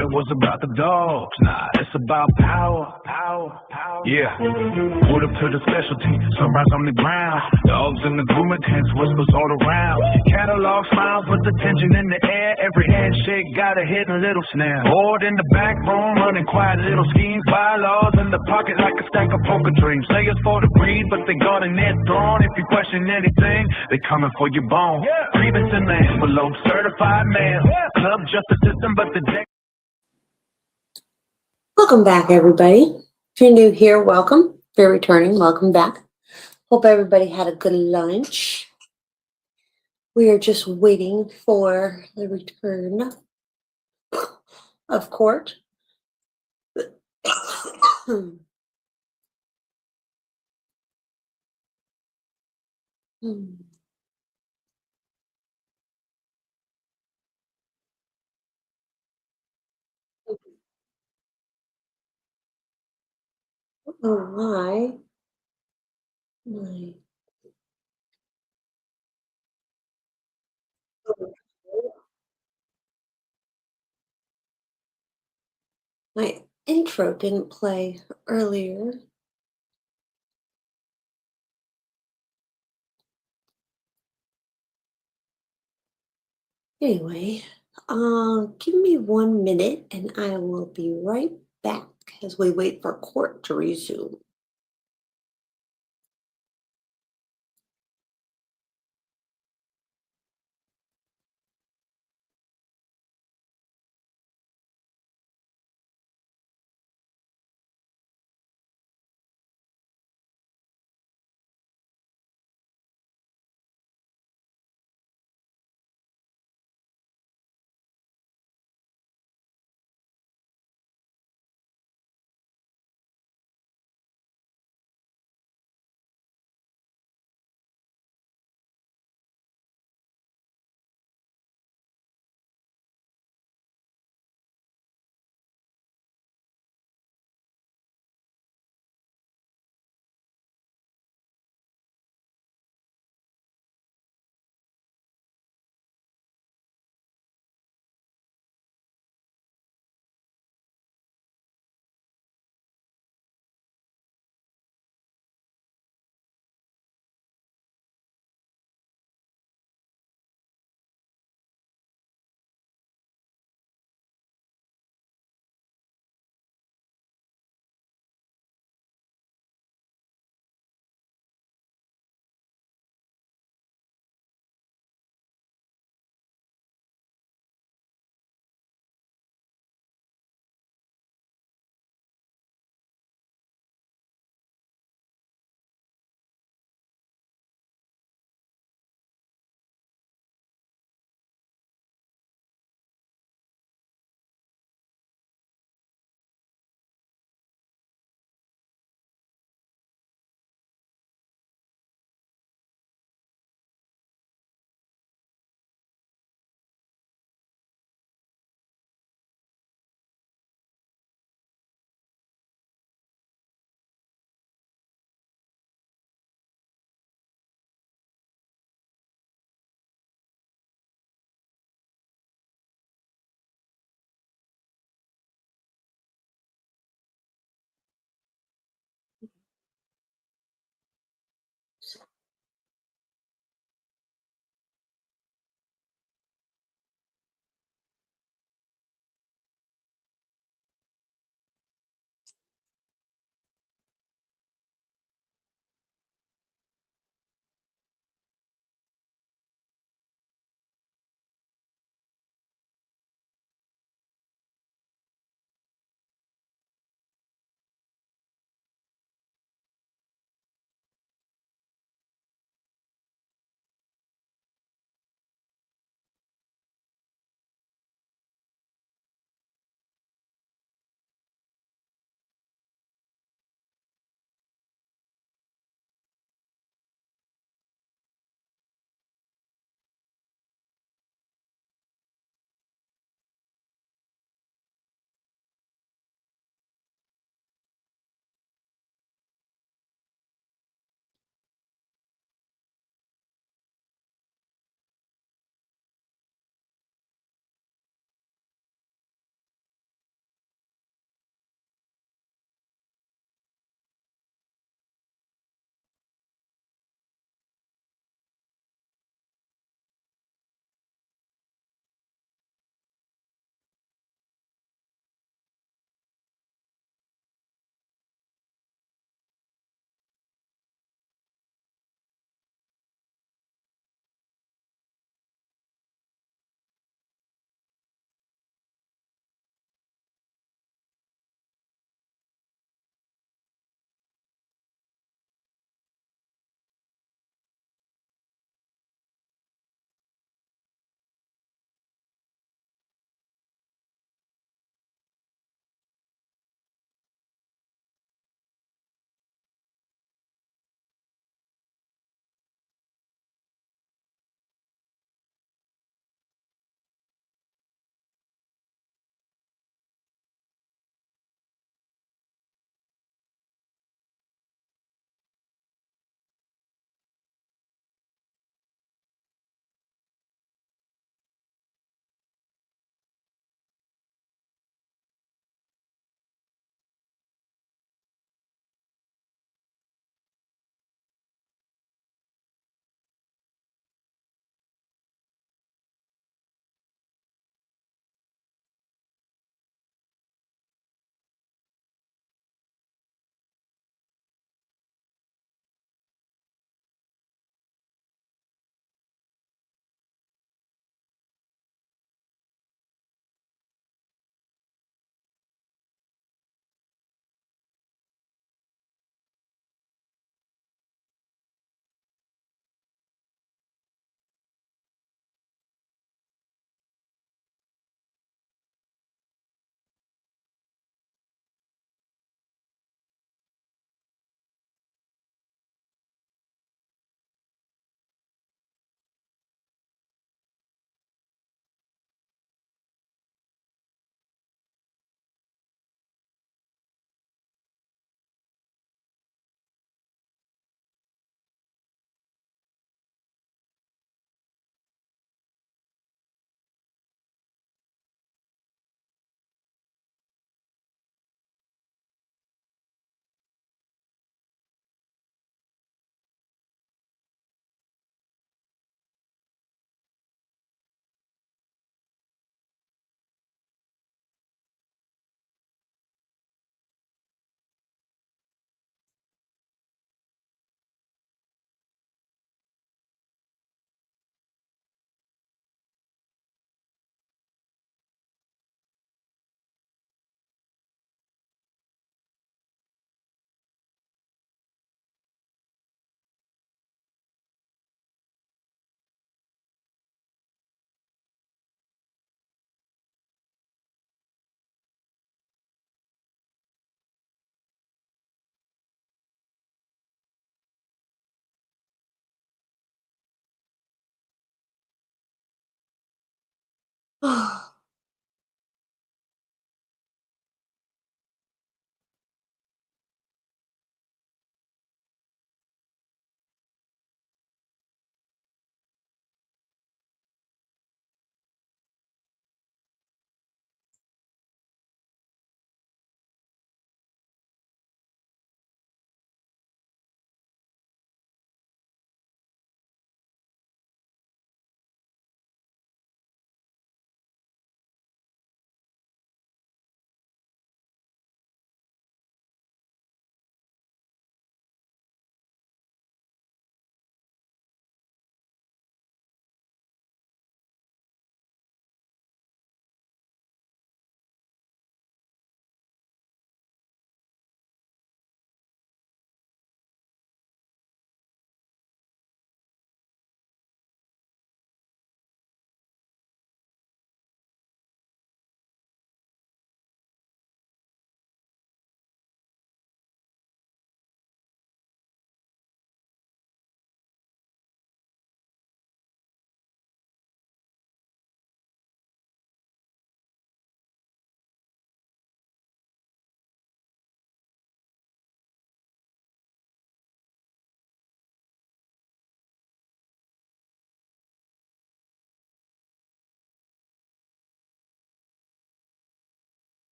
thought it was about the dogs. Nah, it's about power. Yeah. Put up to the specialty, sunrise on the ground. Dogs in the grooming tents, whispers all around. Catalog smiles with the tension in the air. Every handshake got a hidden little snare. Board in the back room, running quiet little schemes. Bylaws in the pocket like a stack of poker dreams. Layers for the breed, but they guarding their throne. If you question anything, they coming for your bone. Grievance in the envelope, certified mail. Club just a system, but the deck. Welcome back, everybody. If you're new here, welcome. If you're returning, welcome back. Hope everybody had a good lunch. We are just waiting for the return of court. Oh, why? My intro didn't play earlier. Anyway, give me 1 minute and I will be right back as we wait for court to resume.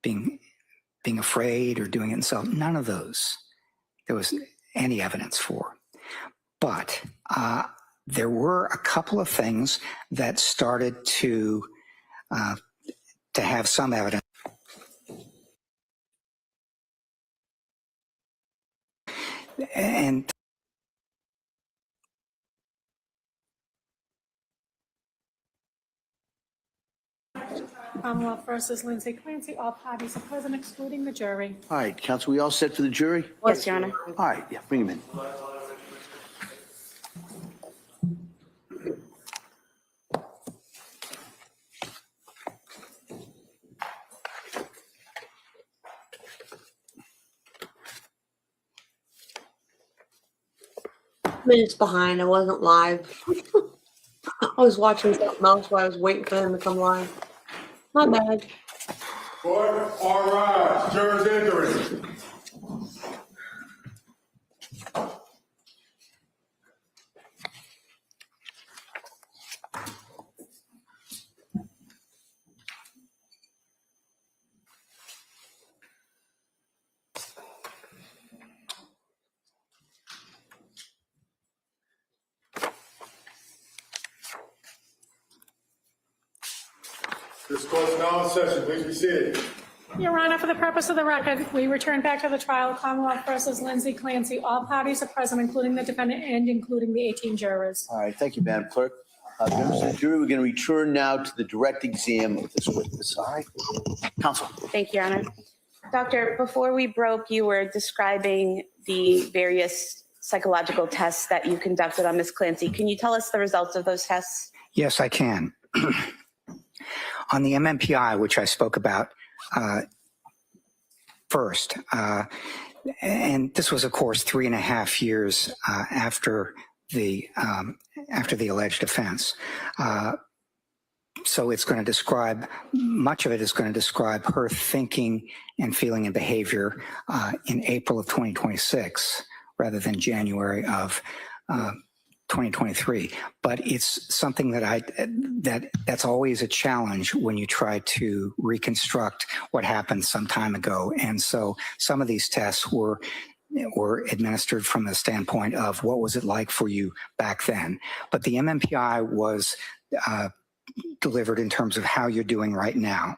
being afraid or doing it himself. None of those there was any evidence for. But there were a couple of things that started to have some evidence. And Commonwealth versus Lindsay Clancy, all parties are present, excluding the jury. All right, counsel, we all set for the jury? Yes, Your Honor. All right, yeah, bring him in. Minutes behind. I wasn't live. I was watching something else while I was waiting for them to come live. My bad. Court, all rise. Jurors entering. This court is now in session. Please be seated. Your Honor, for the purpose of the record, we return back to the trial, Commonwealth versus Lindsay Clancy. All parties are present, including the defendant and including the 18 jurors. All right, thank you, Madam Clerk. Members of the jury, we're going to return now to the direct exam of this witness. All right, counsel. Thank you, Your Honor. Doctor, before we broke, you were describing the various psychological tests that you conducted on Ms. Clancy. Can you tell us the results of those tests? yes, I can. On the MMPI, which I spoke about first, and this was, of course, 3.5 years after the alleged offense. So it's going to describe, much of it is going to describe her thinking and feeling and behavior in April of 2026 rather than January of 2023. But it's something that's always a challenge when you try to reconstruct what happened some time ago. And so some of these tests were administered from the standpoint of what was it like for you back then. But the MMPI was delivered in terms of how you're doing right now.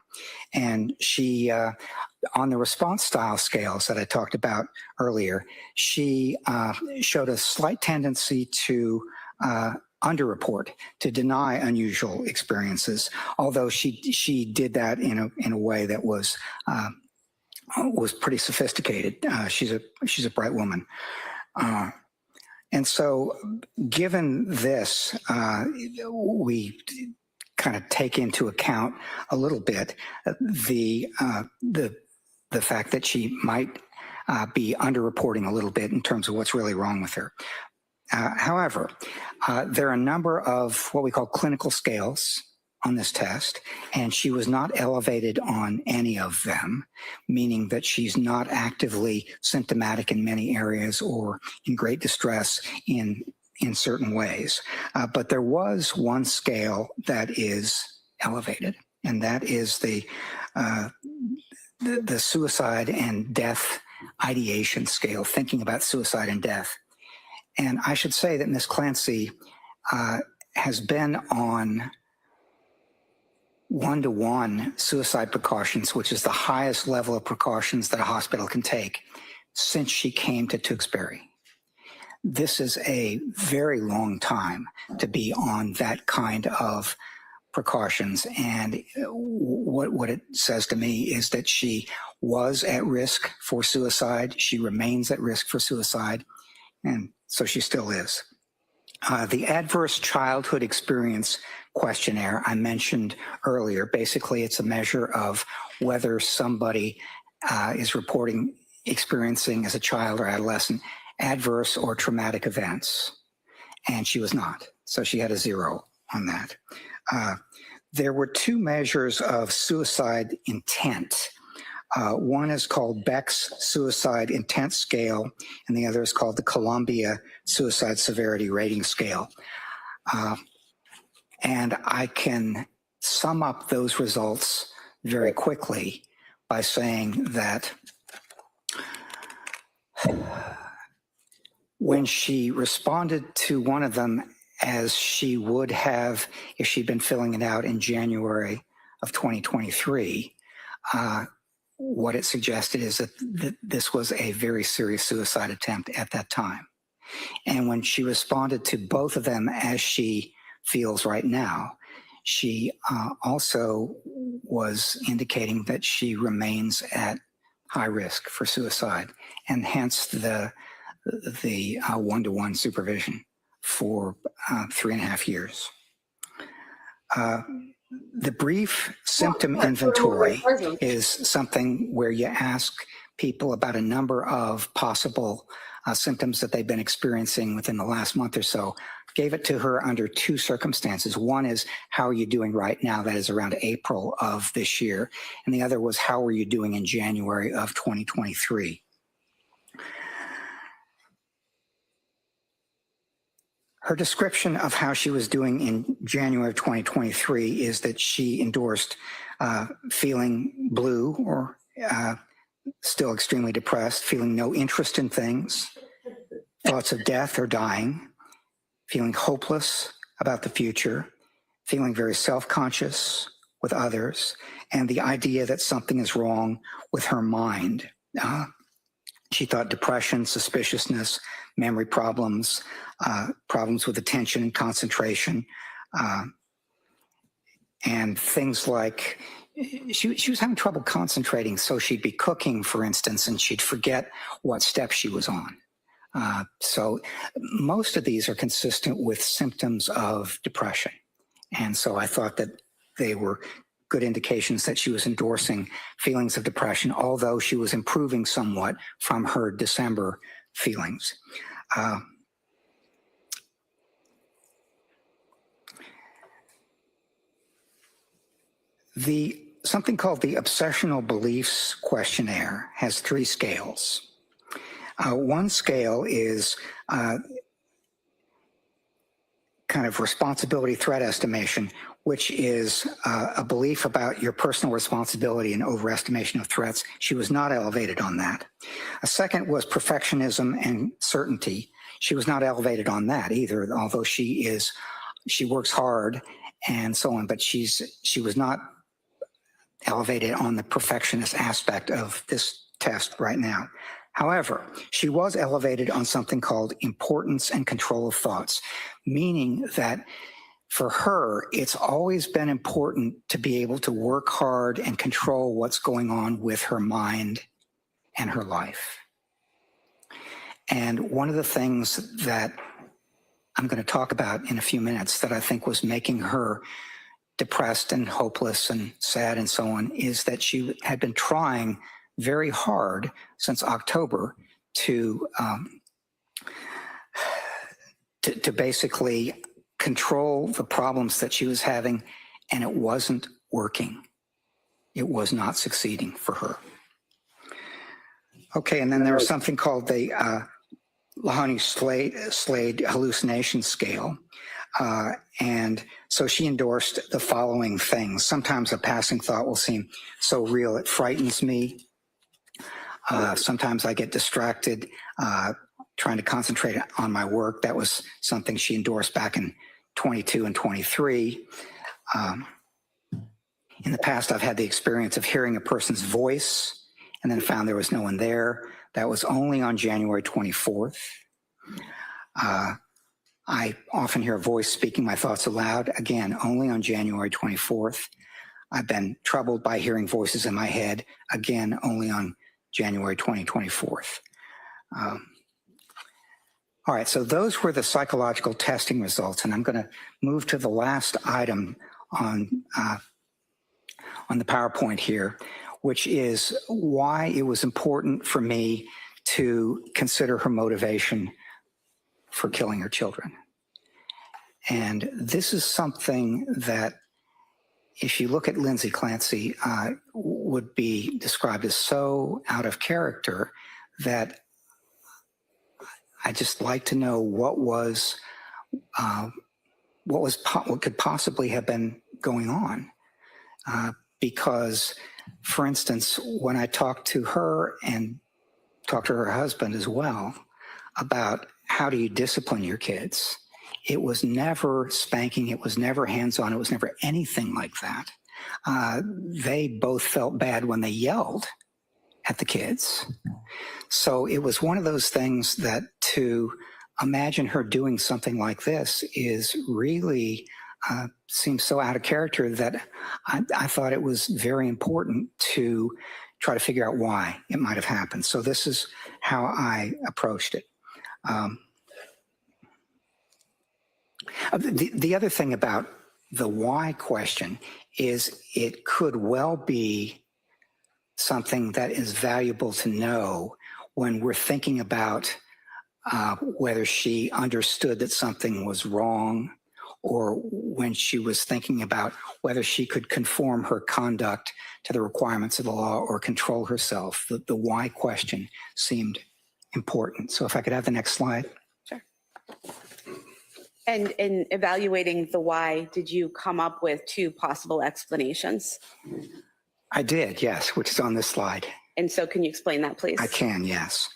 And she, on the response style scales that I talked about earlier, she showed a slight tendency to underreport, to deny unusual experiences, although she did that in a way that was pretty sophisticated. She's a bright woman. And so given this, we kind of take into account a little bit the fact that she might be underreporting a little bit in terms of what's really wrong with her. However, there are a number of what we call clinical scales on this test, and she was not elevated on any of them, meaning that she's not actively symptomatic in many areas or in great distress in certain ways. But there was one scale that is elevated, and that is the suicide and death ideation scale, thinking about suicide and death. And I should say that Ms. Clancy has been on 1-to-1 suicide precautions, which is the highest level of precautions that a hospital can take, since she came to Tewksbury. This is a very long time to be on that kind of precautions. And what it says to me is that she was at risk for suicide. She remains at risk for suicide. And so she still is. The adverse childhood experience questionnaire I mentioned earlier, basically it's a measure of whether somebody is reporting experiencing as a child or adolescent adverse or traumatic events. And she was not. So she had a 0 on that. There were 2 measures of suicide intent. One is called Beck's Suicide Intent Scale, and the other is called the Columbia Suicide Severity Rating Scale. And I can sum up those results very quickly by saying that when she responded to one of them as she would have if she'd been filling it out in January of 2023, what it suggested is that this was a very serious suicide attempt at that time. And when she responded to both of them as she feels right now, she also was indicating that she remains at high risk for suicide, and hence the one-to-one supervision for 3.5 years. The brief symptom inventory is something where you ask people about a number of possible symptoms that they've been experiencing within the last month or so. Gave it to her under two circumstances. One is, how are you doing right now? That is around April of this year. And the other was, how are you doing in January of 2023? Her description of how she was doing in January of 2023 is that she endorsed feeling blue or still extremely depressed, feeling no interest in things, thoughts of death or dying, feeling hopeless about the future, feeling very self-conscious with others, and the idea that something is wrong with her mind. She thought depression, suspiciousness, memory problems, problems with attention and concentration, and things like she was having trouble concentrating, so she'd be cooking, for instance, and she'd forget what step she was on. So most of these are consistent with symptoms of depression. And so I thought that they were good indications that she was endorsing feelings of depression, although she was improving somewhat from her December feelings. Something called the Obsessional Beliefs Questionnaire has 3 scales. One scale is kind of responsibility threat estimation, which is a belief about your personal responsibility and overestimation of threats. She was not elevated on that. A second was perfectionism and certainty. She was not elevated on that either, although she works hard and so on, but she was not elevated on the perfectionist aspect of this test right now. However, she was elevated on something called importance and control of thoughts, meaning that for her, it's always been important to be able to work hard and control what's going on with her mind and her life. And one of the things that I'm going to talk about in a few minutes that I think was making her depressed and hopeless and sad and so on is that she had been trying very hard since October to basically control the problems that she was having, and it wasn't working. It was not succeeding for her. Okay, and then there was something called the Lahani-Slade hallucination scale. And so she endorsed the following things. Sometimes a passing thought will seem so real it frightens me. Sometimes I get distracted trying to concentrate on my work. That was something she endorsed back in 22 and 23. In the past, I've had the experience of hearing a person's voice and then found there was no one there. That was only on January 24th. I often hear a voice speaking my thoughts aloud, again, only on January 24th. I've been troubled by hearing voices in my head, again, only on January 24th. All right, so those were the psychological testing results, and I'm going to move to the last item on the PowerPoint here, which is why it was important for me to consider her motivation for killing her children. And this is something that, if you look at Lindsay Clancy, would be described as so out of character that I just like to know what could possibly have been going on. because, for instance, when I talked to her and talked to her husband as well about how do you discipline your kids, it was never spanking, it was never hands-on, it was never anything like that. They both felt bad when they yelled at the kids. So it was one of those things that to imagine her doing something like this is really seems so out of character that I thought it was very important to try to figure out why it might have happened. So this is how I approached it. The other thing about the why question is it could well be something that is valuable to know when we're thinking about whether she understood that something was wrong, or when she was thinking about whether she could conform her conduct to the requirements of the law or control herself. The why question seemed important. So if I could have the next slide. Sure. And in evaluating the why, did you come up with 2 possible explanations? I did, yes, which is on this slide. And so can you explain that, please? I can, yes.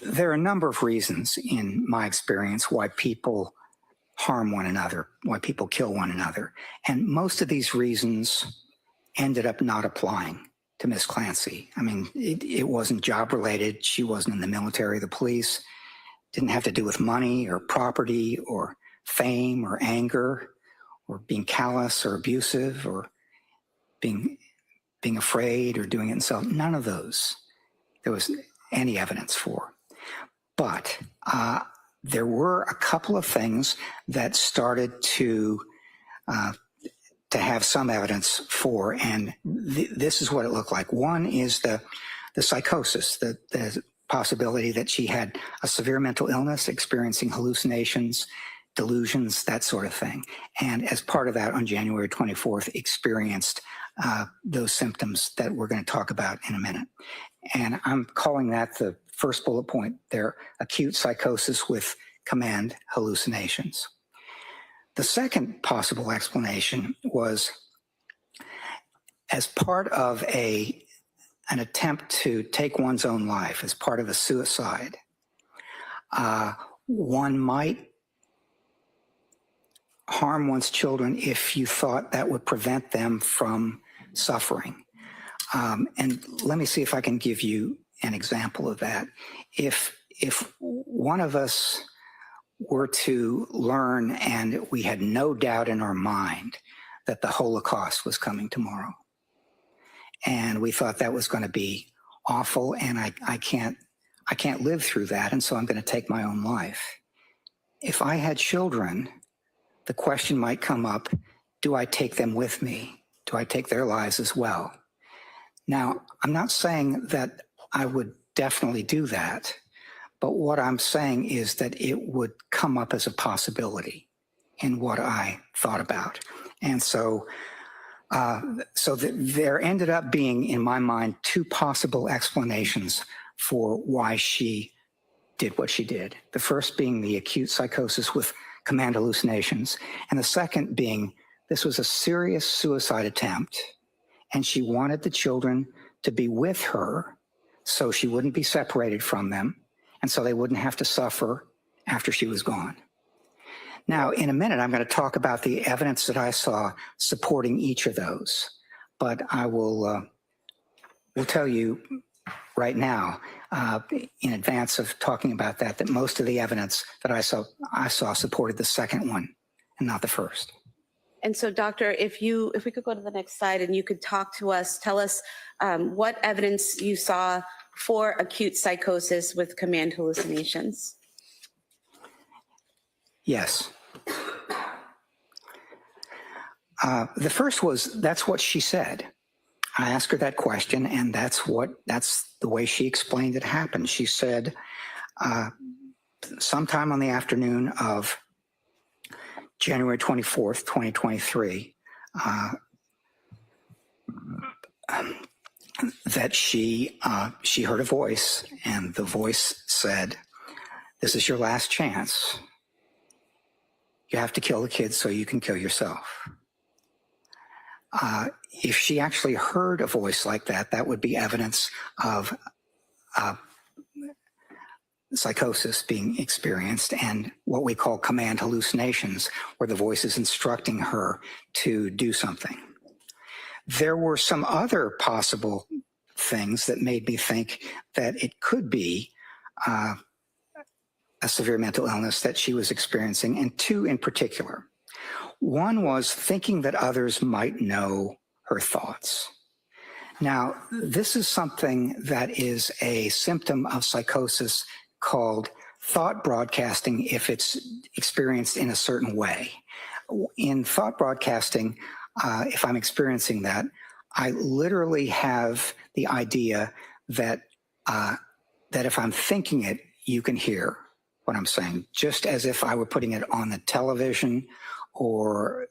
There are a number of reasons in my experience why people harm one another, why people kill one another. And most of these reasons ended up not applying to Miss Clancy. I mean, it wasn't job related. She wasn't in the military, the police. Didn't have to do with money or property or fame or anger or being callous or abusive or being afraid or doing it himself. None of those there was any evidence for. But there were a couple of things that started to have some evidence for, and this is what it looked like. One is the psychosis, the possibility that she had a severe mental illness, experiencing hallucinations, delusions, that sort of thing. And as part of that, on January 24th, experienced those symptoms that we're going to talk about in a minute. And I'm calling that the first bullet point there, acute psychosis with command hallucinations. The second possible explanation was as part of an attempt to take one's own life, as part of a suicide, one might harm one's children if you thought that would prevent them from suffering. And let me see if I can give you an example of that. If one of us were to learn, and we had no doubt in our mind that the Holocaust was coming tomorrow, and we thought that was going to be awful, and I can't live through that, and so I'm going to take my own life. If I had children, the question might come up, do I take them with me? Do I take their lives as well? Now, I'm not saying that I would definitely do that, but what I'm saying is that it would come up as a possibility in what I thought about. And so there ended up being, in my mind, 2 possible explanations for why she did what she did. The first being the acute psychosis with command hallucinations, and the second being this was a serious suicide attempt, and she wanted the children to be with her so she wouldn't be separated from them, and so they wouldn't have to suffer after she was gone. Now, in a minute, I'm going to talk about the evidence that I saw supporting each of those, but I will tell you right now, in advance of talking about that most of the evidence that I saw supported the second one and not the first. And so, Doctor, if we could go to the next slide and you could tell us what evidence you saw for acute psychosis with command hallucinations. Yes. The first was, that's what she said. I asked her that question, and that's the way she explained it happened. She said, sometime on the afternoon of January 24th, 2023, that she heard a voice, and the voice said, "This is your last chance. You have to kill the kids so you can kill yourself." if she actually heard a voice like that, that would be evidence of psychosis being experienced and what we call command hallucinations, where the voice is instructing her to do something. There were some other possible things that made me think that it could be a severe mental illness that she was experiencing, and two in particular. One was thinking that others might know her thoughts. Now, this is something that is a symptom of psychosis called thought broadcasting if it's experienced in a certain way. In thought broadcasting, if I'm experiencing that, I literally have the idea that that if I'm thinking it, you can hear what I'm saying, just as if I were putting it on the television or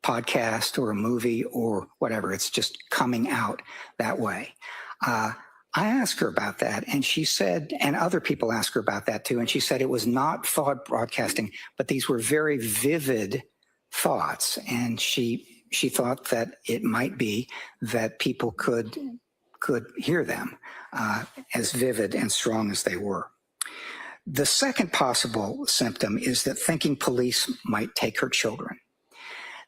podcast or a movie or whatever. It's just coming out that way. I asked her about that, and she said, and other people asked her about that too, and she said it was not thought broadcasting, but these were very vivid thoughts, and she thought that it might be that people could hear them as vivid and strong as they were. The second possible symptom is that thinking police might take her children.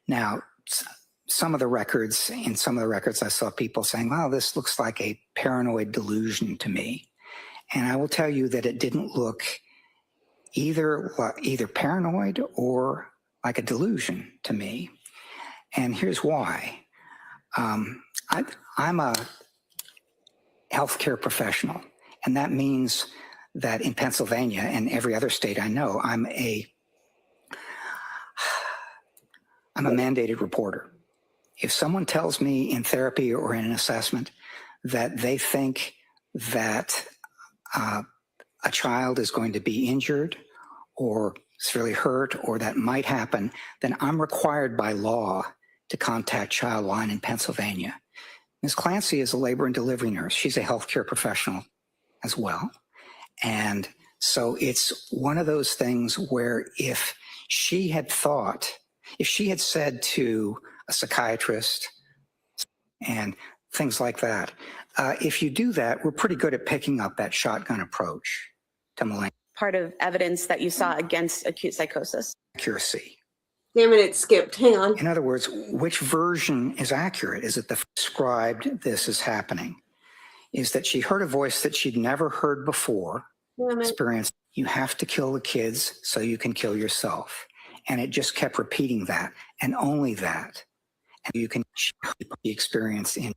Now, in some of the records I saw people saying, wow, this looks like a paranoid delusion to me. And I will tell you that it didn't look either paranoid or like a delusion to me. And here's why. I'm a healthcare professional, and that means that in Pennsylvania and every other state I know, I'm a mandated reporter. If someone tells me in therapy or in an assessment that they think that a child is going to be injured or severely hurt or that might happen, then I'm required by law to contact Childline in Pennsylvania. Ms. Clancy is a labor and delivery nurse. She's a healthcare professional as well. And so it's one of those things where if she had said to a psychiatrist and things like that, if you do that, we're pretty good at picking up that shotgun approach to malingering. Part of evidence that you saw against acute psychosis. Accuracy. Damn it, it skipped. Hang on. In other words, which version is accurate? Is it the described this is happening? Is that she heard a voice that she'd never heard before, experienced, you have to kill the kids so you can kill yourself. And it just kept repeating that and only that. And you can be experienced in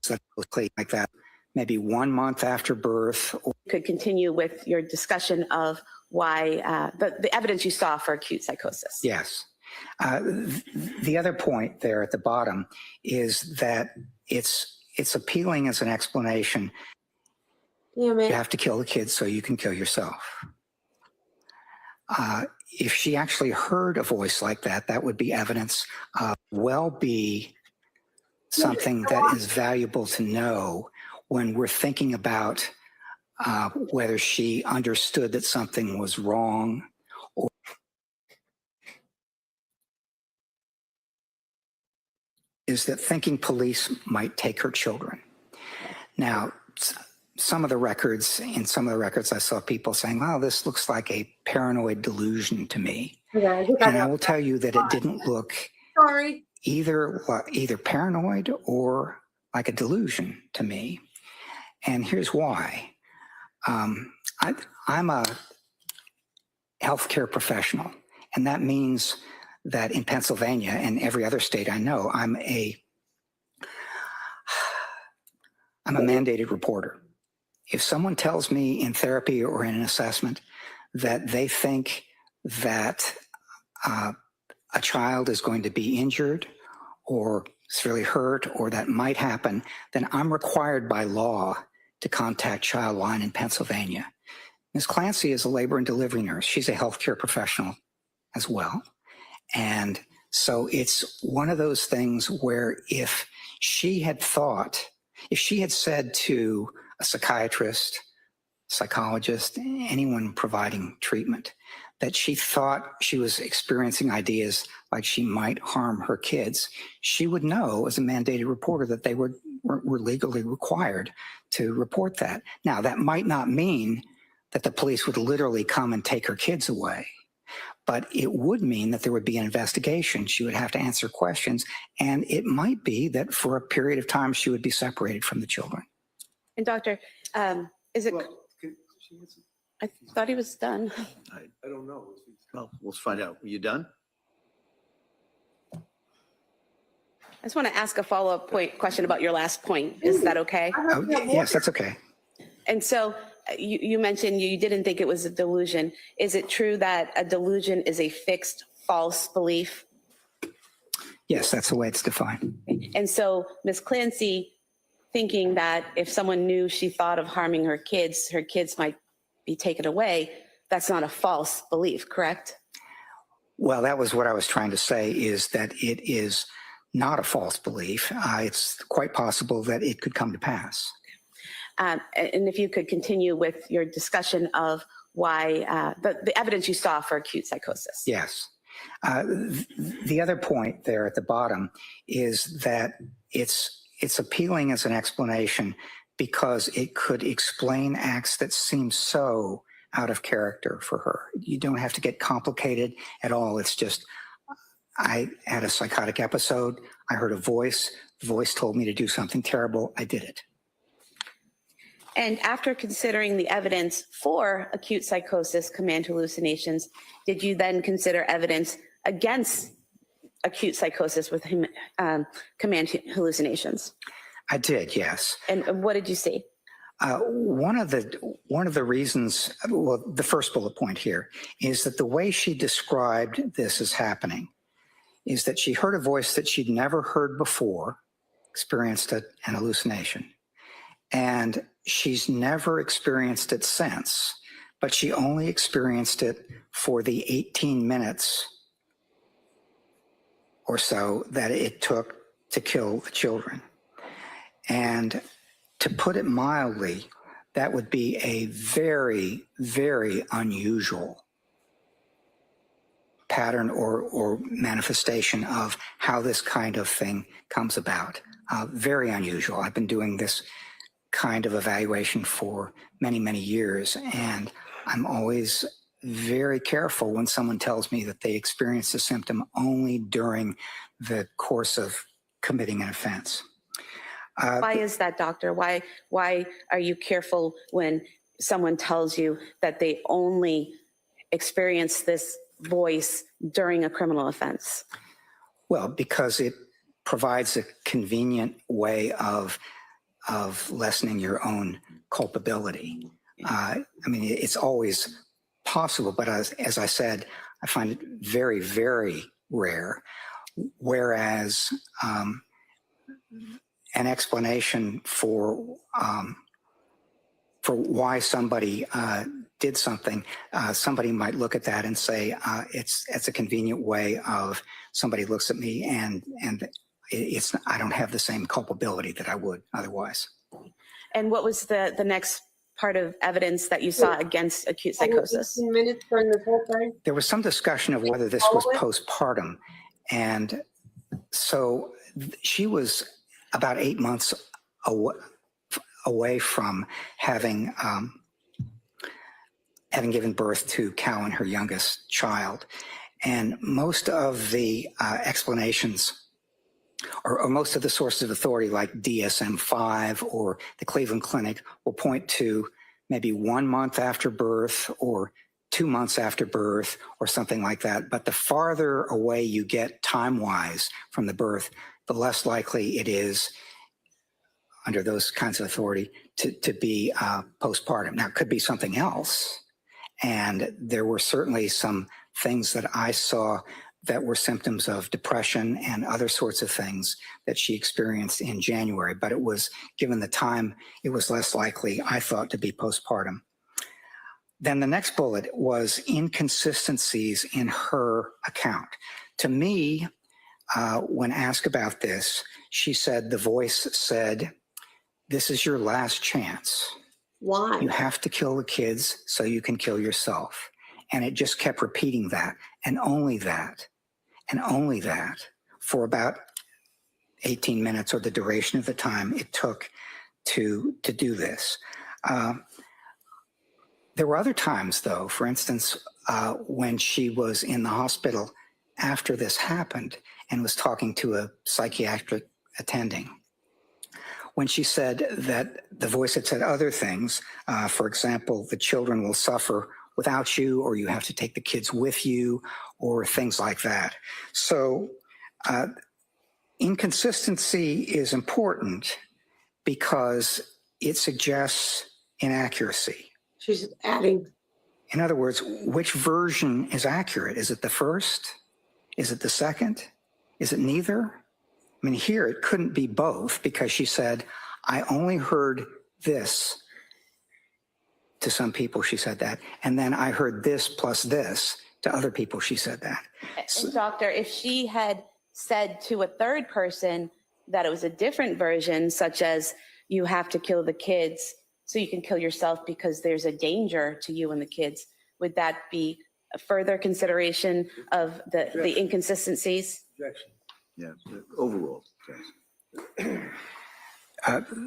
like that, maybe 1 month after birth. Could continue with your discussion of why the evidence you saw for acute psychosis. Yes. The other point there at the bottom is that it's appealing as an explanation. Damn it. You have to kill the kids so you can kill yourself. If she actually heard a voice like that, that would be evidence of be something that is valuable to know when we're thinking about whether she understood that something was wrong or is that thinking police might take her children. Now, some of the records I saw people saying, wow, this looks like a paranoid delusion to me. And I will tell you that it didn't look either paranoid or like a delusion to me. And here's why. I'm a healthcare professional, and that means that in Pennsylvania and every other state I know, I'm a mandated reporter. If someone tells me in therapy or in an assessment that they think that a child is going to be injured or severely hurt or that might happen, then I'm required by law to contact Childline in Pennsylvania. Ms. Clancy is a labor and delivery nurse. She's a healthcare professional as well. And so it's one of those things where if she had said to a psychiatrist, psychologist, anyone providing treatment, that she thought she was experiencing ideas like she might harm her kids, she would know as a mandated reporter that they were legally required to report that. Now, that might not mean that the police would literally come and take her kids away, but it would mean that there would be an investigation. She would have to answer questions, and it might be that for a period of time she would be separated from the children. And doctor, is it, I thought he was done. I don't know. Well, we'll find out. Are you done? I just want to ask a follow-up question about your last point. Is that okay? Oh, yes, that's okay. And so you mentioned you didn't think it was a delusion. Is it true that a delusion is a fixed false belief? Yes, that's the way it's defined. And so Ms. Clancy thinking that if someone knew she thought of harming her kids might be taken away, that's not a false belief, correct? Well, that was what I was trying to say, is that it is not a false belief. It's quite possible that it could come to pass. And if you could continue with your discussion of why the evidence you saw for acute psychosis. Yes. The other point there at the bottom is that it's appealing as an explanation because it could explain acts that seem so out of character for her. You don't have to get complicated at all. It's just, I had a psychotic episode. I heard a voice. The voice told me to do something terrible. I did it. And after considering the evidence for acute psychosis, command hallucinations, did you then consider evidence against acute psychosis with command hallucinations? I did, yes. And what did you see? One of the reasons, well, the first bullet point here is that the way she described this as happening is that she heard a voice that she'd never heard before, experienced an hallucination, and she's never experienced it since, but she only experienced it for the 18 minutes or so that it took to kill the children. And to put it mildly, that would be a very, very unusual pattern or manifestation of how this kind of thing comes about. Very unusual. I've been doing this kind of evaluation for many, many years, and I'm always very careful when someone tells me that they experience a symptom only during the course of committing an offense. Why is that, doctor? Why are you careful when someone tells you that they only experience this voice during a criminal offense? Well, because it provides a convenient way of lessening your own culpability. I mean, it's always possible, but as I said, I find it very, very rare. Whereas an explanation for why somebody did something, somebody might look at that and say, it's a convenient way of somebody looks at me and I don't have the same culpability that I would otherwise. And what was the next part of evidence that you saw against acute psychosis? 18 minutes during this whole thing? There was some discussion of whether this was postpartum. And so she was about 8 months away from having given birth to Cal and her youngest child. And most of the explanations or most of the sources of authority like DSM-5 or the Cleveland Clinic will point to maybe 1 month after birth or 2 months after birth or something like that. But the farther away you get time-wise from the birth, the less likely it is under those kinds of authority to be postpartum. Now, it could be something else. And there were certainly some things that I saw that were symptoms of depression and other sorts of things that she experienced in January. But it was, given the time, it was less likely, I thought, to be postpartum. Then the next bullet was inconsistencies in her account. To me, when asked about this, she said, the voice said, "This is your last chance. Why? You have to kill the kids so you can kill yourself." And it just kept repeating that and only that for about 18 minutes, or the duration of the time it took to do this. There were other times, though, for instance, when she was in the hospital after this happened and was talking to a psychiatric attending, when she said that the voice had said other things, for example, the children will suffer without you, or you have to take the kids with you, or things like that. So inconsistency is important because it suggests inaccuracy. She's adding. In other words, which version is accurate? Is it the first? Is it the second? Is it neither? I mean, here it couldn't be both, because she said, I only heard this. To some people, she said that. And then I heard this plus this. To other people, she said that. And doctor, if she had said to a third person that it was a different version, such as you have to kill the kids so you can kill yourself because there's a danger to you and the kids, would that be a further consideration of the inconsistencies? Objection. Yeah, overall. Yes.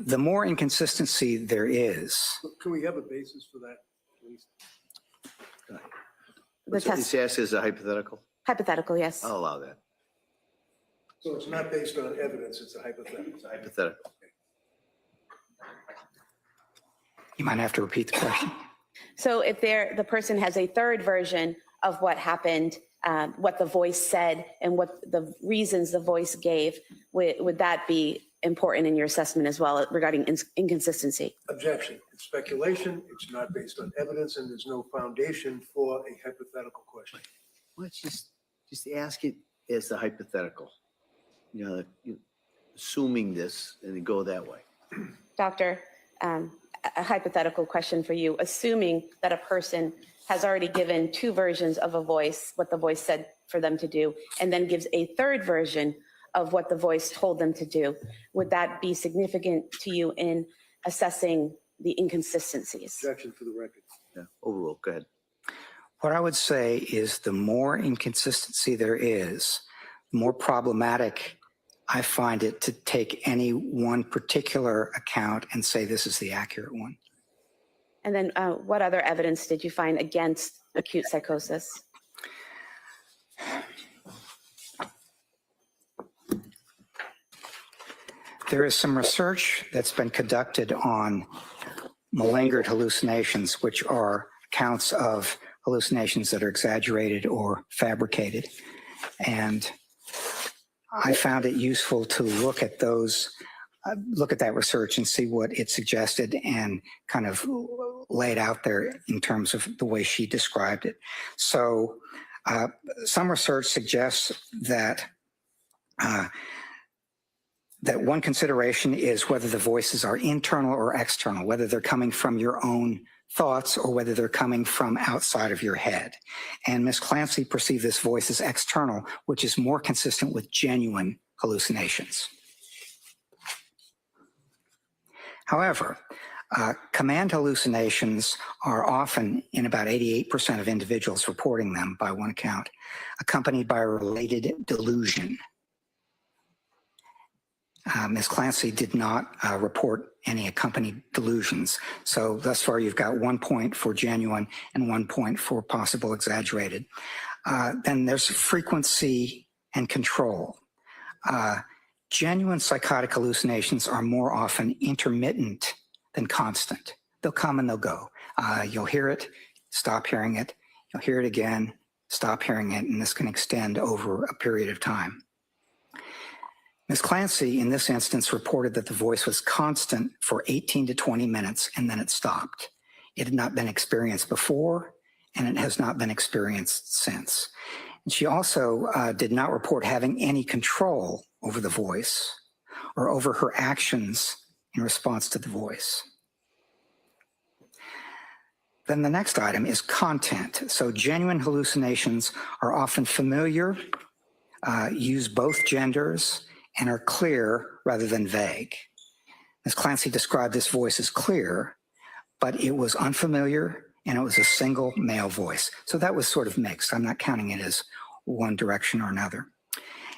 The more inconsistency there is. Can we have a basis for that, please? The test, It's asked as a hypothetical? hypothetical, yes. I'll allow that. So it's not based on evidence, it's a hypothetical. It's a hypothetical. You might have to repeat the question. So if the person has a third version of what happened, what the voice said and what the reasons the voice gave, would that be important in your assessment as well regarding inconsistency? Objection. It's speculation, it's not based on evidence, and there's no foundation for a hypothetical question. Let's just ask it as the hypothetical. Assuming this and go that way. Doctor, a hypothetical question for you. Assuming that a person has already given two versions of a voice, what the voice said for them to do, and then gives a third version of what the voice told them to do, would that be significant to you in assessing the inconsistencies? Objection for the record. Yeah, overall, go ahead. What I would say is the more inconsistency there is, the more problematic I find it to take any one particular account and say this is the accurate one. And then what other evidence did you find against acute psychosis? There is some research that's been conducted on malingered hallucinations, which are accounts of hallucinations that are exaggerated or fabricated. And I found it useful to look at that research and see what it suggested and kind of lay it out there in terms of the way she described it. So some research suggests that that one consideration is whether the voices are internal or external, whether they're coming from your own thoughts or whether they're coming from outside of your head. And Ms. Clancy perceived this voice as external, which is more consistent with genuine hallucinations. However, command hallucinations are often, in about 88% of individuals reporting them by one account, accompanied by a related delusion. Ms. Clancy did not report any accompanied delusions. So thus far, you've got 1 point for genuine and 1 point for possible exaggerated. Then there's frequency and control. Genuine psychotic hallucinations are more often intermittent than constant. They'll come and they'll go. You'll hear it, stop hearing it. You'll hear it again, stop hearing it, and this can extend over a period of time. Ms. Clancy, in this instance, reported that the voice was constant for 18 to 20 minutes, and then it stopped. It had not been experienced before, and it has not been experienced since. And she also did not report having any control over the voice or over her actions in response to the voice. Then the next item is content. So genuine hallucinations are often familiar, use both genders, and are clear rather than vague. Ms. Clancy described this voice as clear, but it was unfamiliar, and it was a single male voice. So that was sort of mixed. I'm not counting it as one direction or another.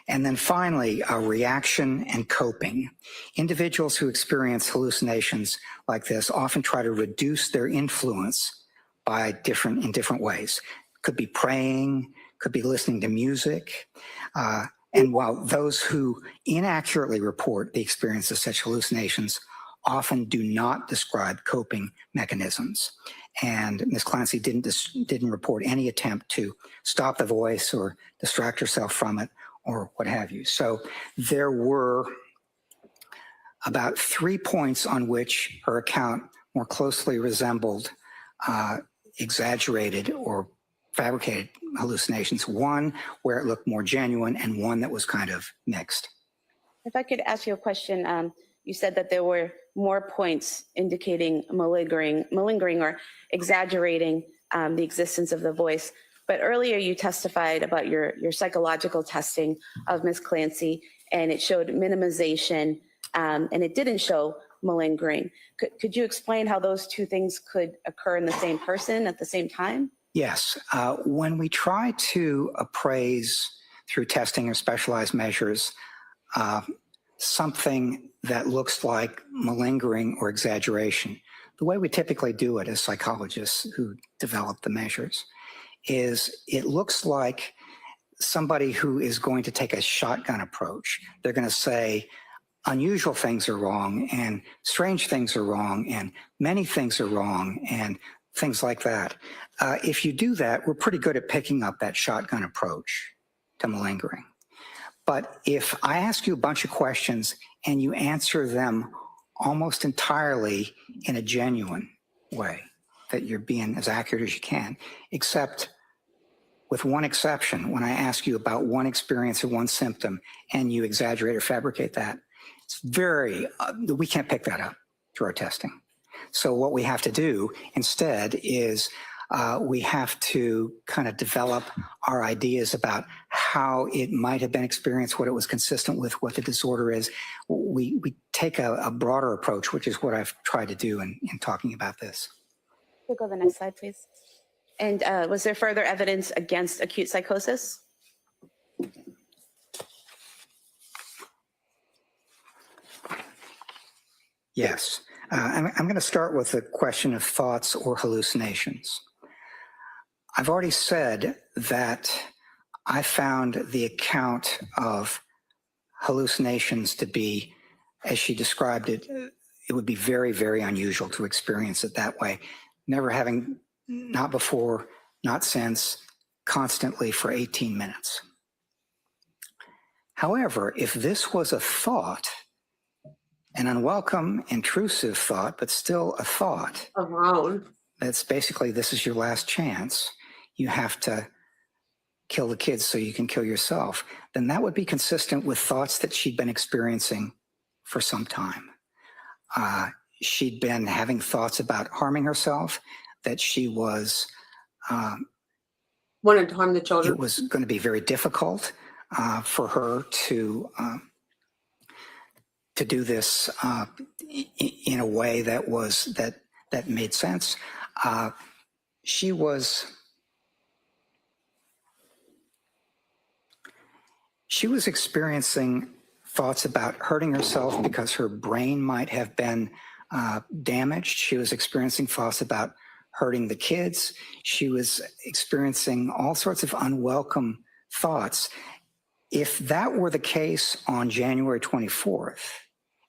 And then finally, reaction and coping. Individuals who experience hallucinations like this often try to reduce their influence in different ways. Could be praying, could be listening to music. And while those who inaccurately report the experience of such hallucinations often do not describe coping mechanisms. And Ms. Clancy didn't report any attempt to stop the voice or distract herself from it or what have you. So there were about 3 points on which her account more closely resembled exaggerated or fabricated hallucinations. One where it looked more genuine and one that was kind of mixed. If I could ask you a question, you said that there were more points indicating malingering or exaggerating the existence of the voice. But earlier you testified about your psychological testing of Ms. Clancy, and it showed minimization, and it didn't show malingering. Could you explain how those two things could occur in the same person at the same time? Yes. When we try to appraise through testing or specialized measures something that looks like malingering or exaggeration, the way we typically do it as psychologists who develop the measures is it looks like somebody who is going to take a shotgun approach. They're going to say unusual things are wrong and strange things are wrong and many things are wrong and things like that. If you do that, we're pretty good at picking up that shotgun approach to malingering. But if I ask you a bunch of questions and you answer them almost entirely in a genuine way, that you're being as accurate as you can, except with one exception, when I ask you about one experience or one symptom and you exaggerate or fabricate that, it's we can't pick that up through our testing. So what we have to do instead is we have to kind of develop our ideas about how it might have been experienced, what it was consistent with, what the disorder is. We take a broader approach, which is what I've tried to do in talking about this. We'll go to the next slide, please. And was there further evidence against acute psychosis? Yes. I'm going to start with the question of thoughts or hallucinations. I've already said that I found the account of hallucinations to be, as she described it, it would be very, very unusual to experience it that way. Never having, not before, not since, constantly for 18 minutes. However, if this was a thought, an unwelcome, intrusive thought, but still a thought, Of our own. that's basically, this is your last chance, you have to kill the kids so you can kill yourself, then that would be consistent with thoughts that she'd been experiencing for some time. She'd been having thoughts about harming herself, that she was Wanted to harm the children. it was going to be very difficult for her to do this in a way that made sense. She was experiencing thoughts about hurting herself because her brain might have been damaged. She was experiencing thoughts about hurting the kids. She was experiencing all sorts of unwelcome thoughts. If that were the case on January 24th,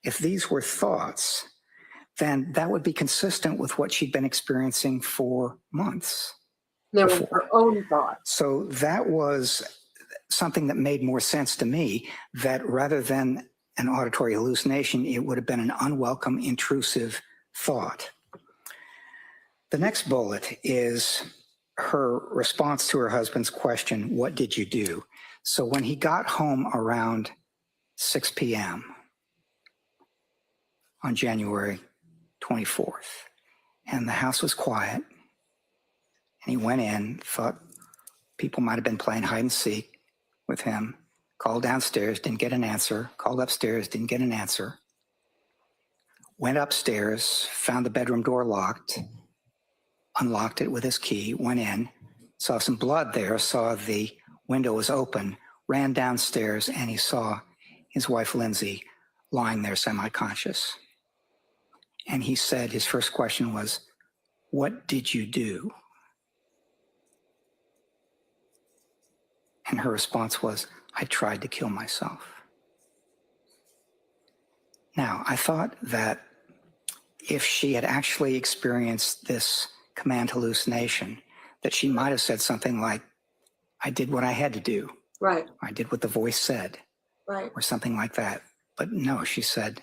if these were thoughts, then that would be consistent with what she'd been experiencing for months. They were her own thoughts. So that was something that made more sense to me, that rather than an auditory hallucination, it would have been an unwelcome, intrusive thought. The next bullet is her response to her husband's question, what did you do? So when he got home around 6 p.m. on January 24th, and the house was quiet, and he went in, thought people might have been playing hide and seek with him, called downstairs, didn't get an answer, called upstairs, didn't get an answer, went upstairs, found the bedroom door locked, unlocked it with his key, went in, saw some blood there, saw the window was open, ran downstairs, and he saw his wife, Lindsay, lying there semi-conscious. And he said his first question was, "What did you do?" And her response was, "I tried to kill myself." Now, I thought that if she had actually experienced this command hallucination, that she might have said something like, "I did what I had to do." Right, Or, "I did what the voice said," right. or something like that. But no, she said,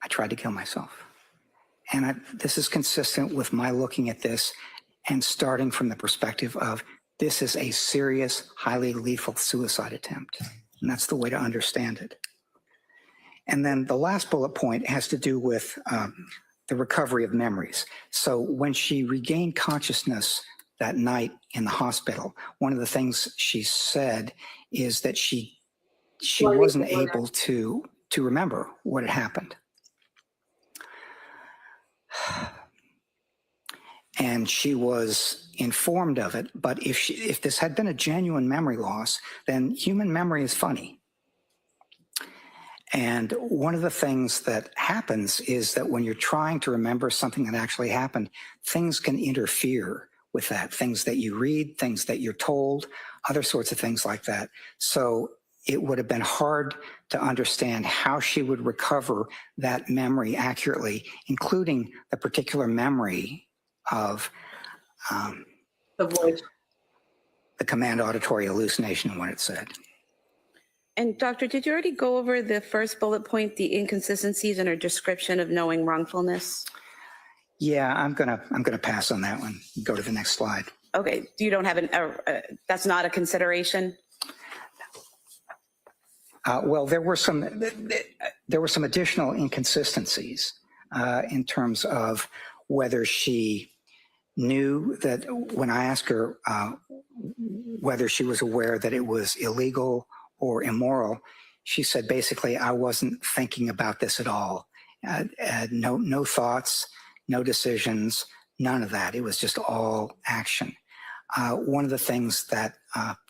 "I tried to kill myself." And this is consistent with my looking at this and starting from the perspective of this is a serious, highly lethal suicide attempt. And that's the way to understand it. And then the last bullet point has to do with the recovery of memories. So when she regained consciousness that night in the hospital, one of the things she said is that she wasn't able to remember what had happened. And she was informed of it, but if this had been a genuine memory loss, then human memory is funny. And one of the things that happens is that when you're trying to remember something that actually happened, things can interfere with that. Things that you read, things that you're told, other sorts of things like that. So it would have been hard to understand how she would recover that memory accurately, including the particular memory of The voice. the command auditory hallucination, what it said. And doctor, did you already go over the first bullet point, the inconsistencies in her description of knowing wrongfulness? Yeah, I'm gonna pass on that one. Go to the next slide. Okay, you don't have that's not a consideration? Well, there were some additional inconsistencies in terms of whether she knew that when I asked her whether she was aware that it was illegal or immoral, she said basically, "I wasn't thinking about this at all. No thoughts, no decisions, none of that. It was just all action." One of the things that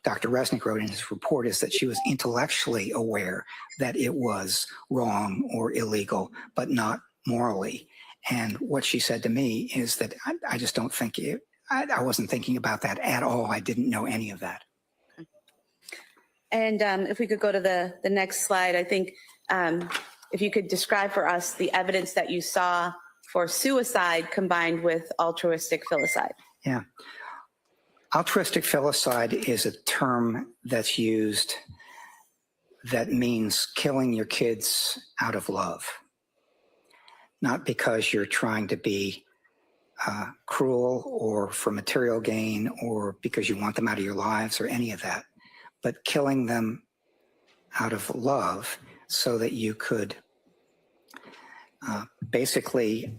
Dr. Resnick wrote in his report is that she was intellectually aware that it was wrong or illegal, but not morally. And what she said to me is that I just don't think I wasn't thinking about that at all. I didn't know any of that. And if we could go to the next slide, I think if you could describe for us the evidence that you saw for suicide combined with altruistic filicide. Yeah. Altruistic filicide is a term that's used that means killing your kids out of love. Not because you're trying to be cruel or for material gain or because you want them out of your lives or any of that, but killing them out of love so that you could basically,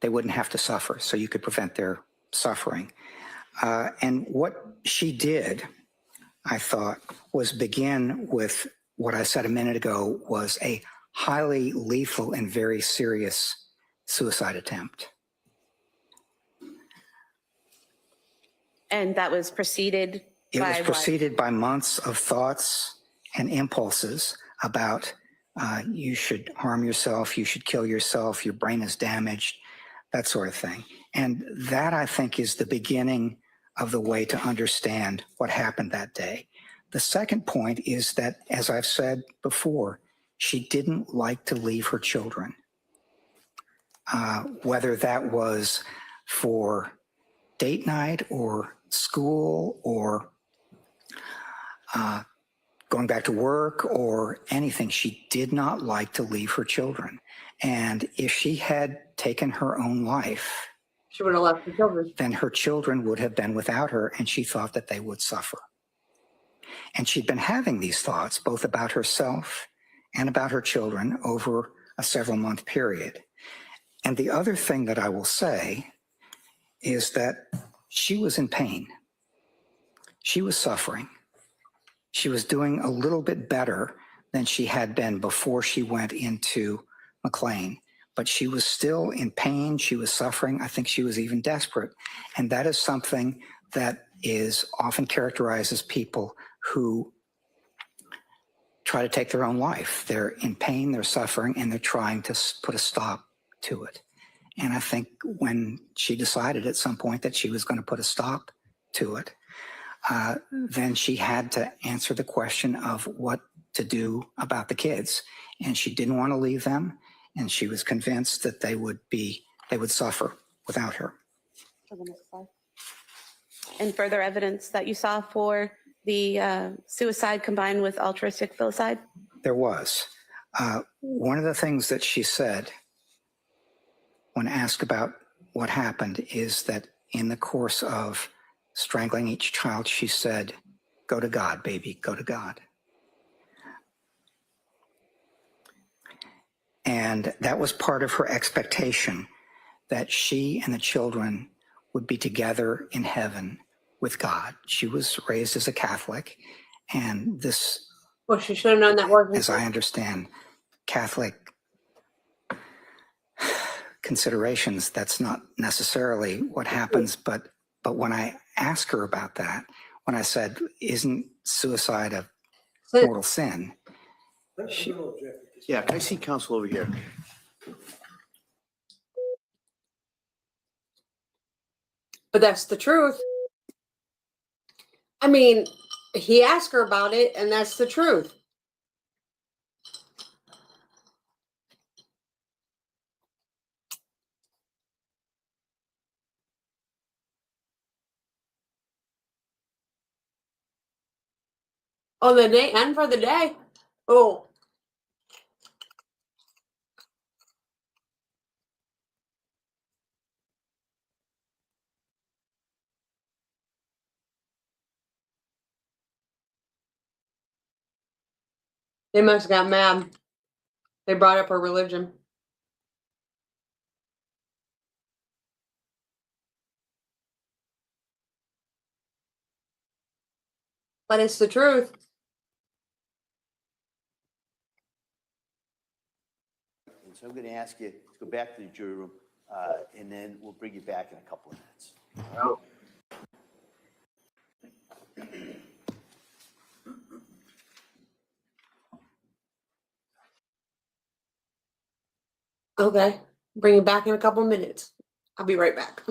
they wouldn't have to suffer, so you could prevent their suffering. And what she did, I thought, was begin with what I said a minute ago was a highly lethal and very serious suicide attempt. And that was preceded by preceded by months of thoughts and impulses about you should harm yourself, you should kill yourself, your brain is damaged, that sort of thing. And that, I think, is the beginning of the way to understand what happened that day. The second point is that, as I've said before, she didn't like to leave her children. Whether that was for date night or school or going back to work or anything, she did not like to leave her children. And if she had taken her own life, She would have left the children. then her children would have been without her, and she thought that they would suffer. And she'd been having these thoughts both about herself and about her children over a several-month period. And the other thing that I will say is that she was in pain. She was suffering. She was doing a little bit better than she had been before she went into McLean, but she was still in pain. She was suffering. I think she was even desperate. And that is something that is often characterizes people who try to take their own life. They're in pain, they're suffering, and they're trying to put a stop to it. And I think when she decided at some point that she was going to put a stop to it, then she had to answer the question of what to do about the kids. And she didn't want to leave them, and she was convinced that they would suffer without her. And further evidence that you saw for the suicide combined with altruistic filicide? There was. One of the things that she said when asked about what happened is that in the course of strangling each child, she said, "Go to God, baby, go to God." And that was part of her expectation, that she and the children would be together in heaven with God. She was raised as a Catholic, and this, Well, she should have known that wasn't. as I understand Catholic considerations, that's not necessarily what happens. But when I asked her about that, when I said, "Isn't suicide a mortal sin?" Yeah, can I see counsel over here? But that's the truth. I mean, he asked her about it, and that's the truth. Oh, the day and for the day. Oh. They must have got mad. They brought up her religion. But it's the truth. And so I'm going to ask you to go back to the jury room, and then we'll bring you back in a couple of minutes. Okay. Bring you back in a couple minutes. I'll be right back.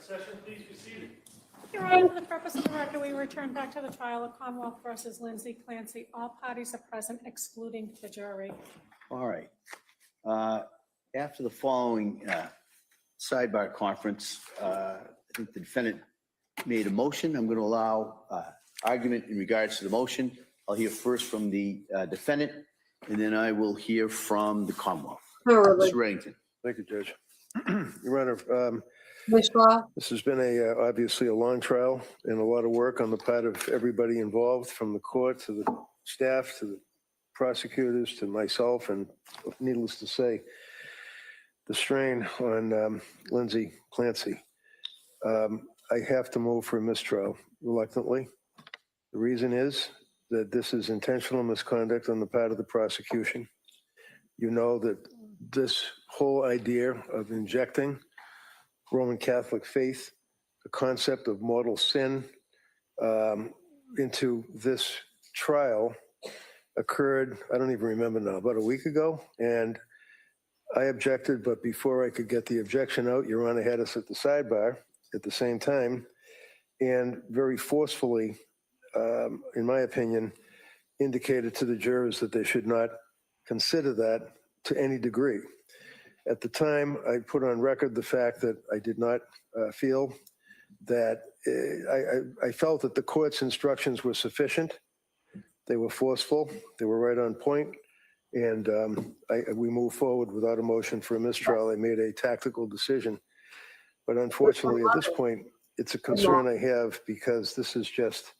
session, please be seated. Your Honor, for the purpose of the record, we return back to the trial of Commonwealth versus Lindsay Clancy. All parties are present, excluding the jury. All right. After the following sidebar conference, I think the defendant made a motion. I'm going to allow argument in regards to the motion. I'll hear first from the defendant, and then I will hear from the Commonwealth. Thoroughly. Mr. Reddington. Thank you, Judge. Your Honor, Mistrial. this has been obviously a long trial and a lot of work on the part of everybody involved, from the court to the staff to the prosecutors to myself, and needless to say, the strain on Lindsay Clancy. I have to move for a mistrial reluctantly. The reason is that this is intentional misconduct on the part of the prosecution. You know that this whole idea of injecting Roman Catholic faith, the concept of mortal sin, into this trial occurred, I don't even remember now, about a week ago. And I objected, but before I could get the objection out, Your Honor had us at the sidebar at the same time, and very forcefully, in my opinion, indicated to the jurors that they should not consider that to any degree. At the time, I put on record the fact that I did not feel that I felt that the court's instructions were sufficient. They were forceful. They were right on point. And we moved forward without a motion for a mistrial. I made a tactical decision. But unfortunately, at this point, it's a concern I have, because this is just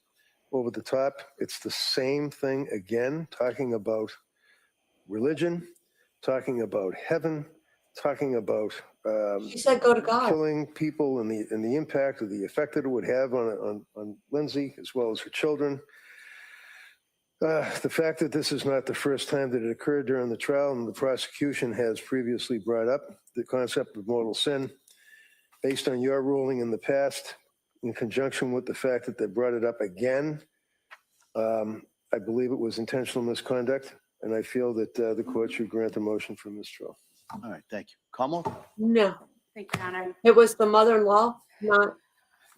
over the top. It's the same thing again, talking about religion, talking about heaven, talking about She said go to God. killing people and the impact of the effect that it would have on Lindsay as well as her children. The fact that this is not the first time that it occurred during the trial, and the prosecution has previously brought up the concept of mortal sin, based on your ruling in the past, in conjunction with the fact that they brought it up again, I believe it was intentional misconduct, and I feel that the court should grant a motion for mistrial. All right, thank you. Commonwealth? No, Thank you, Your Honor. it was the mother-in-law, not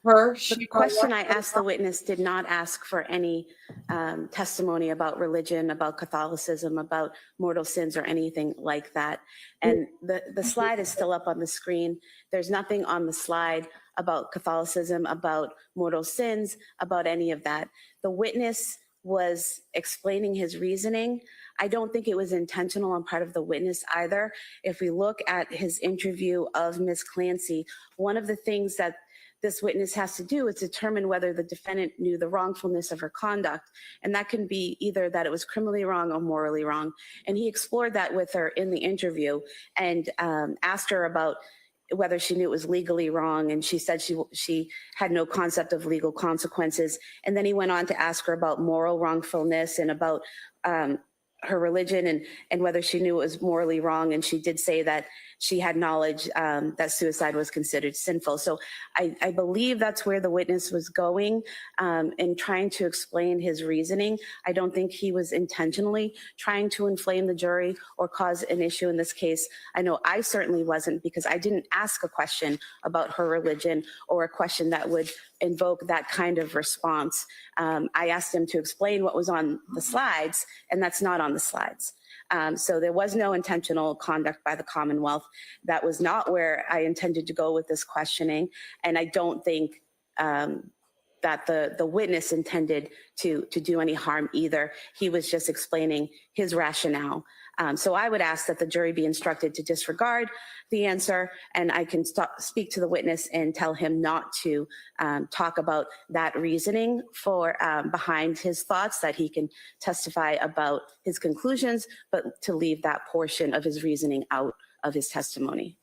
her. The question I asked the witness did not ask for any testimony about religion, about Catholicism, about mortal sins, or anything like that. And the slide is still up on the screen. There's nothing on the slide about Catholicism, about mortal sins, about any of that. The witness was explaining his reasoning. I don't think it was intentional on part of the witness either. If we look at his interview of Ms. Clancy, one of the things that this witness has to do is determine whether the defendant knew the wrongfulness of her conduct. And that can be either that it was criminally wrong or morally wrong. And he explored that with her in the interview and asked her about whether she knew it was legally wrong. And she said she had no concept of legal consequences. And then he went on to ask her about moral wrongfulness and about her religion and whether she knew it was morally wrong. And she did say that she had knowledge that suicide was considered sinful. So I believe that's where the witness was going in trying to explain his reasoning. I don't think he was intentionally trying to inflame the jury or cause an issue in this case. I know I certainly wasn't, because I didn't ask a question about her religion or a question that would invoke that kind of response. I asked him to explain what was on the slides, and that's not on the slides. So there was no intentional conduct by the Commonwealth. That was not where I intended to go with this questioning. And I don't think that the witness intended to do any harm either. He was just explaining his rationale. So I would ask that the jury be instructed to disregard the answer, and I can speak to the witness and tell him not to talk about that reasoning for behind his thoughts, that he can testify about his conclusions, but to leave that portion of his reasoning out of his testimony.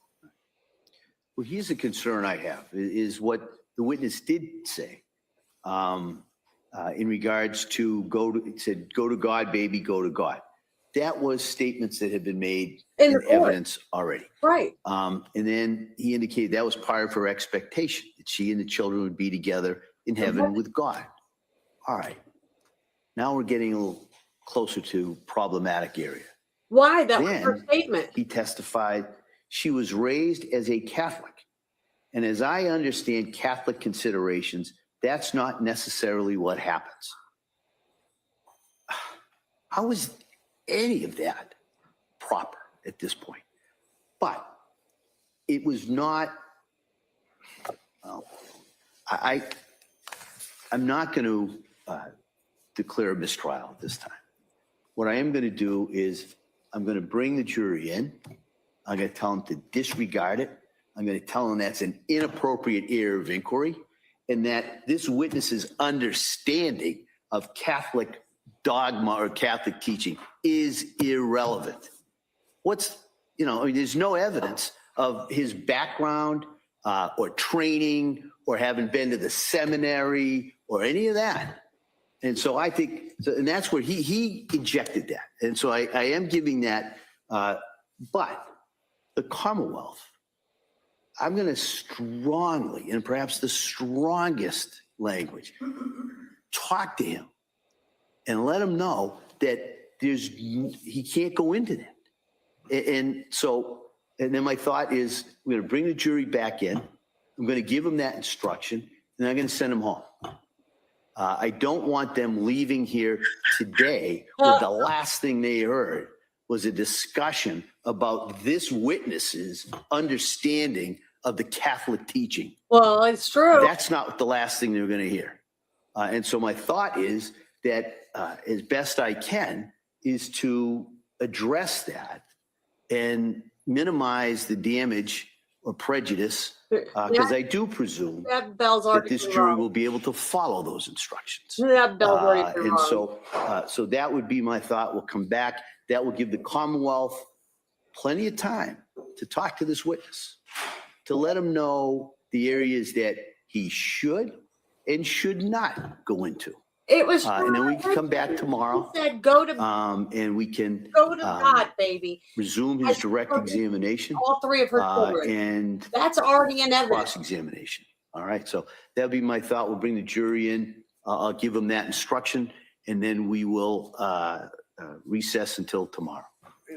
Well, here's a concern I have, is what the witness did say in regards to go to God, baby, go to God. That was statements that had been made in evidence already. Right. And then he indicated that was part of her expectation, that she and the children would be together in heaven with God. All right. Now we're getting a little closer to problematic area. Why? That was her Then statement. he testified she was raised as a Catholic And as I understand Catholic considerations, that's not necessarily what happens. How is any of that proper at this point? But it was not, well, I'm not going to declare a mistrial at this time. What I am going to do is I'm going to bring the jury in. I'm going to tell them to disregard it. I'm going to tell them that's an inappropriate area of inquiry and that this witness's understanding of Catholic dogma or Catholic teaching is irrelevant. There's no evidence of his background or training or having been to the seminary or any of that. And so I think, and that's where he injected that. And so I am giving that, but the Commonwealth, I'm going to strongly, and perhaps the strongest language, talk to him and let him know that he can't go into that. And then my thought is, I'm going to bring the jury back in. I'm going to give them that instruction, and I'm going to send them home. I don't want them leaving here today where the last thing they heard was a discussion about this witness's understanding of the Catholic teaching. Well, it's true. That's not the last thing they're going to hear. And so my thought is that as best I can is to address that and minimize the damage or prejudice, because I do presume that bell's that already this been jury rung. will be able to follow those instructions. That bell's already been And rung. so that would be my thought. We'll come back. That will give the Commonwealth plenty of time to talk to this witness, to let him know the areas that he should and should not go into. It was And then we can come back tomorrow. He said, go to And we can God, baby. resume his direct examination All three of her children. and That's already in evidence. cross-examination. All right, so that'll be my thought. We'll bring the jury in. I'll give them that instruction, and then we will recess until tomorrow.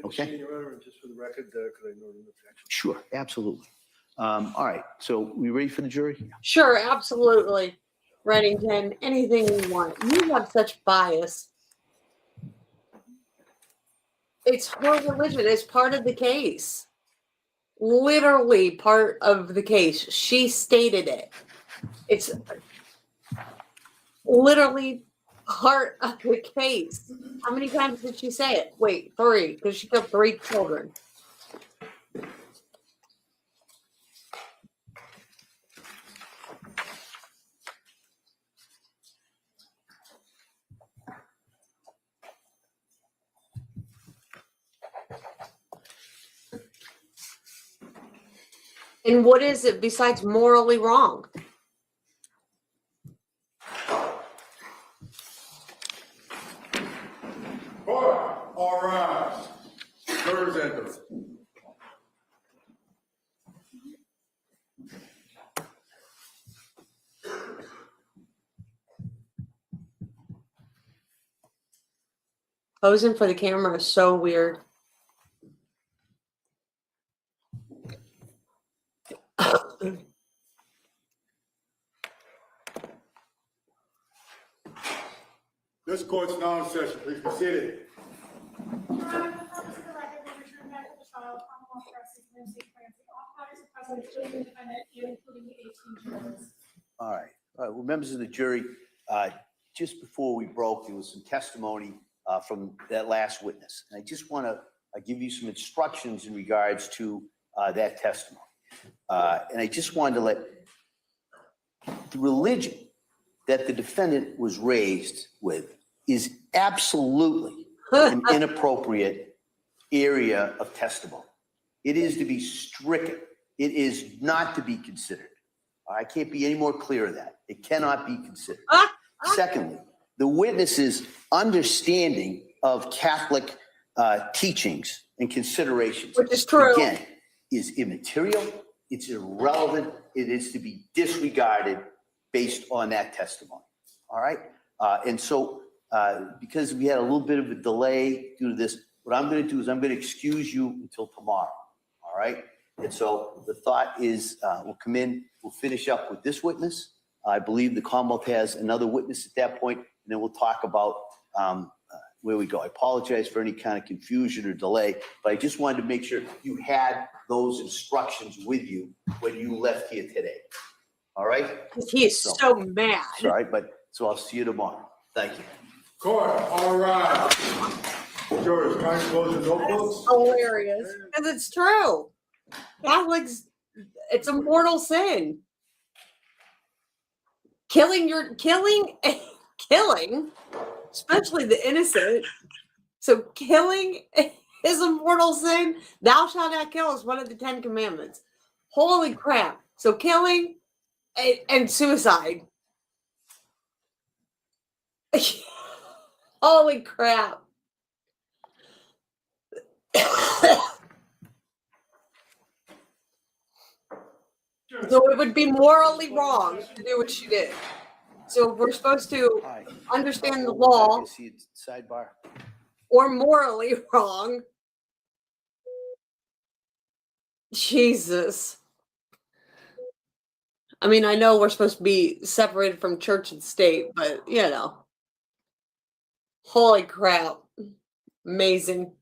Okay. Your Honor, just for the record, could I note an objection? Sure, absolutely. All right, so we ready for the jury? Sure, absolutely. Reddington, anything you want. You have such bias. It's her religion. It's part of the case. Literally part of the case. She stated it. It's literally part of the case. How many times did she say it? Wait, 3, because she killed 3 children. And what is it besides morally wrong? All rise. Jurors enter. Posing for the camera is so weird. This court's now in session. Please be seated. Your Honor, for the purpose of the record, we return back to the trial. Commonwealth versus Lindsay Clancy. All parties are present, including the defendant, including the 18 jurors. All right. Well, members of the jury, just before we broke, there was some testimony from that last witness. And I just want to give you some instructions in regards to that testimony. And I just wanted to let the religion that the defendant was raised with is absolutely an inappropriate area of testimony. It is to be stricken. It is not to be considered. I can't be any more clear of that. It cannot be considered. Secondly, the witness's understanding of Catholic teachings and considerations, Which is true. again, is immaterial. It's irrelevant. It is to be disregarded based on that testimony. All right. And so because we had a little bit of a delay due to this, what I'm going to do is I'm going to excuse you until tomorrow. All right. And so the thought is we'll come in, we'll finish up with this witness. I believe the Commonwealth has another witness at that point, and then we'll talk about where we go. I apologize for any kind of confusion or delay, but I just wanted to make sure you had those instructions with you when you left here today. All right? He is so mad. All right, but so I'll see you tomorrow. Thank you. Court, all right. Jurors, can I close the notebooks? Hilarious. Because it's true. Catholics, it's a mortal sin. Killing, especially the innocent. So killing is a mortal sin. Thou shalt not kill is one of the 10 commandments. Holy crap. So killing and suicide. Holy crap. So it would be morally wrong to do what she did. So we're supposed to understand the law, Sidebar. or morally wrong. Jesus. I mean, I know we're supposed to be separated from church and state, but you know. Holy crap. Amazing.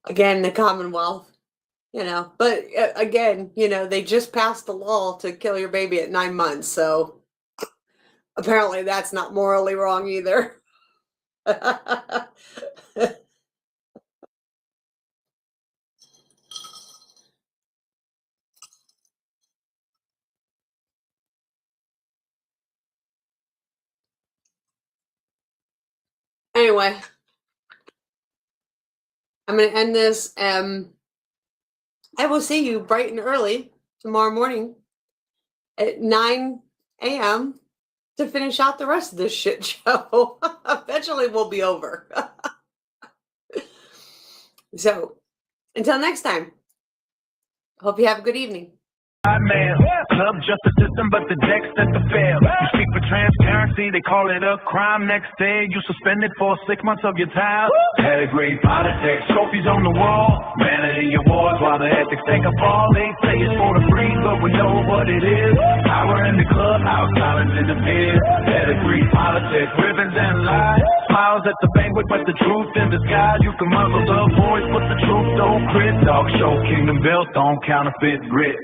Again, the Commonwealth, you know, but again, you know, they just passed the law to kill your baby at 9 months. So apparently that's not morally wrong either. Anyway, I'm going to end this. I will see you bright and early tomorrow morning at 9 a.m. to finish out the rest of this shit show. Eventually we'll be over. So until next time, hope you have a good evening. Man, club just a system, but the deck set to fail. You speak for transparency, they call it a crime. Next day, you suspended for 6 months of your time. Pedigree, politics, trophies on the wall. Vanity awards while the ethics take a fall. They say it's for the free, but we know what it is. Power in the clubhouse, silence in the pit. Pedigree, politics, ribbons and lies. Smiles at the banquet, but the truth in disguise. You can muzzle the voice, but the truth don't quit. Dog show, kingdom built on counterfeit grit.